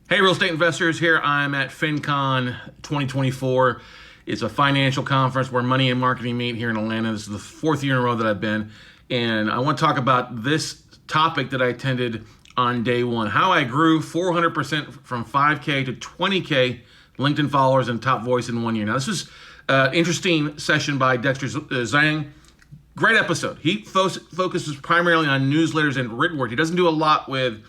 Hey, real estate investors, here I'm at FINCON 2024. It's a financial conference where money and marketing meet here in Atlanta. This is the fourth year in a row that I've been. And I want to talk about this topic that I attended on day one, how I grew 400% from 5K to 20K LinkedIn followers and top voice in 1 year. Now, this is an interesting session by Dexter Zhuang. Great episode. He focuses primarily on newsletters and written work. He doesn't do a lot with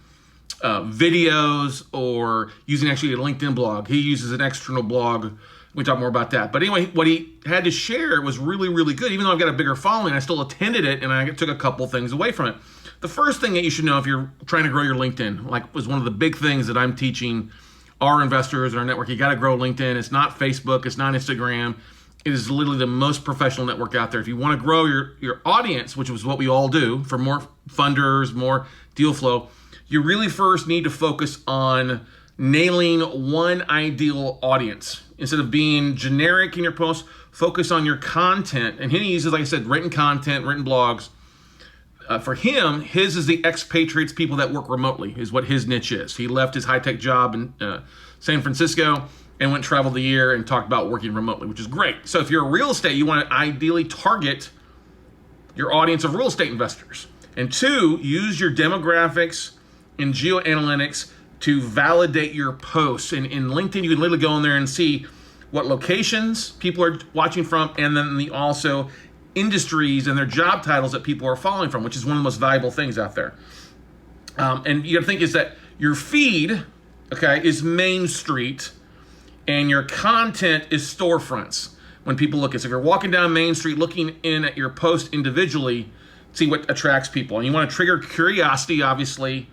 videos or using actually a LinkedIn blog. He uses an external blog. We talk more about that. But anyway, what he had to share was really, really good. Even though I've got a bigger following, I still attended it and I took a couple things away from it. The first thing that you should know if you're trying to grow your LinkedIn, like was one of the big things that I'm teaching our investors in our network. You got to grow LinkedIn. It's not Facebook. It's not Instagram. It is literally the most professional network out there. If you want to grow your audience, which is what we all do for more funders, more deal flow, you really first need to focus on nailing one ideal audience. Instead of being generic in your posts, focus on your content. And he uses, like I said, written content, written blogs. For him, his is the expatriates, people that work remotely, is what his niche is. He left his high-tech job in San Francisco and went travel the year and talked about working remotely, which is great. So if you're a real estate, you want to ideally target your audience of real estate investors. And two, use your demographics in geoanalytics to validate your posts. In LinkedIn, you can literally go in there and see what locations people are watching from, and then also industries and their job titles that people are following from, which is one of the most valuable things out there. And you got to think is that your feed, okay, is Main Street, and your content is storefronts. When people look at, so if you're walking down Main Street looking in at your post individually, see what attracts people. And you want to trigger curiosity, obviously,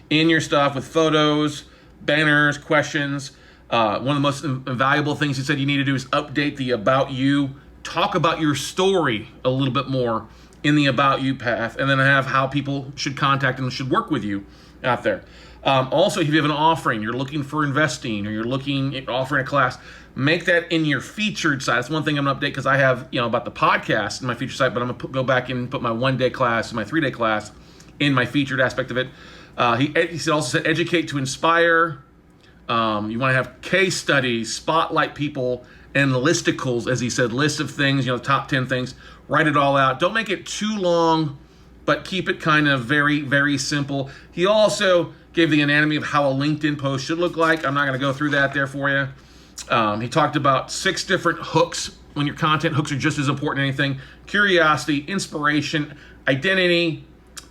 in your stuff with photos, banners, questions. One of the most valuable things he said you need to do is update the About You. Talk about your story a little bit more in the About You path, and then have how people should contact and should work with you out there. Also, if you have an offering, you're looking for investing, or you're looking at offering a class, make that in your featured site. That's one thing I'm going to update because I have, about the podcast in my featured site, but I'm going to go back and put my 1-day class and my 3-day class in my featured aspect of it. He also said educate to inspire. You want to have case studies, spotlight people, and listicles, as he said, list of things, top 10 things. Write it all out. Don't make it too long, but keep it kind of very, very simple. He also gave the anatomy of how a LinkedIn post should look like. I'm not going to go through that there for you. He talked about 6 different hooks. When your content hooks are just as important as anything: curiosity, inspiration, identity,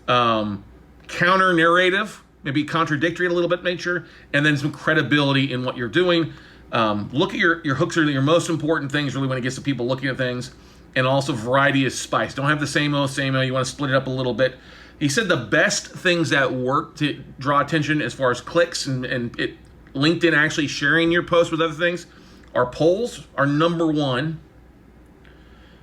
counter narrative, maybe contradictory in a little bit nature, and then some credibility in what you're doing. Look at your hooks are your most important things really when it gets to people looking at things, and also variety is spice. Don't have the same old. You want to split it up a little bit. He said the best things that work to draw attention as far as clicks and LinkedIn actually sharing your post with other things are polls are number one.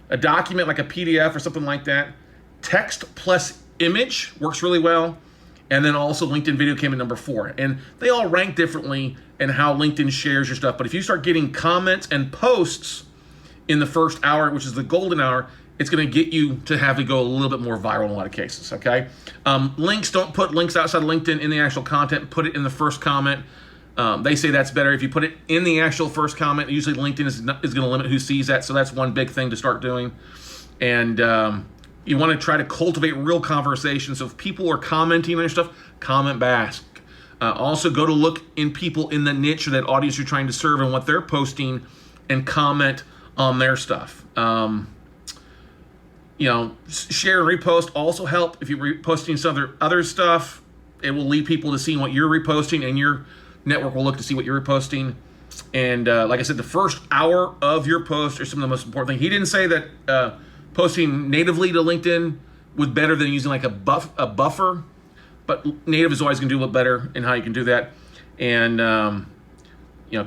A document like a PDF or something like that. Text plus image works really well. And then also LinkedIn video came in number 4. And they all rank differently in how LinkedIn shares your stuff. But if you start getting comments and posts in the first hour, which is the golden hour, it's going to get you to have to go a little bit more viral in a lot of cases, okay? Links, don't put links outside of LinkedIn in the actual content. Put it in the first comment. They say that's better. If you put it in the actual first comment, usually LinkedIn is going to limit who sees that. So that's one big thing to start doing. And you want to try to cultivate real conversation. So if people are commenting on your stuff, comment back. Also go to look in people in the niche or that audience you're trying to serve and what they're posting and comment on their stuff. Share and repost also help. If you're reposting some other stuff, it will lead people to seeing what you're reposting, and your network will look to see what you're reposting. And like I said, the first hour of your post are some of the most important things. He didn't say that posting natively to LinkedIn was better than using like a buffer, but native is always going to do a little better in how you can do that. And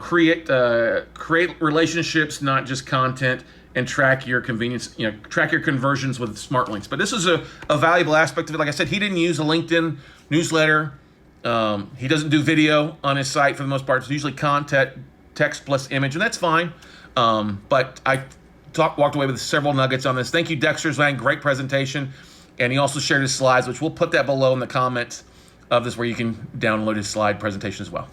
create relationships, not just content, and track your convenience, track your conversions with smart links. But this is a valuable aspect of it. Like I said, he didn't use a LinkedIn newsletter. He doesn't do video on his site for the most part. It's usually content, text plus image, and that's fine. But I walked away with several nuggets on this. Thank you, Dexter Zhuang. Great presentation. And he also shared his slides, which we'll put that below in the comments of this where you can download his slide presentation as well.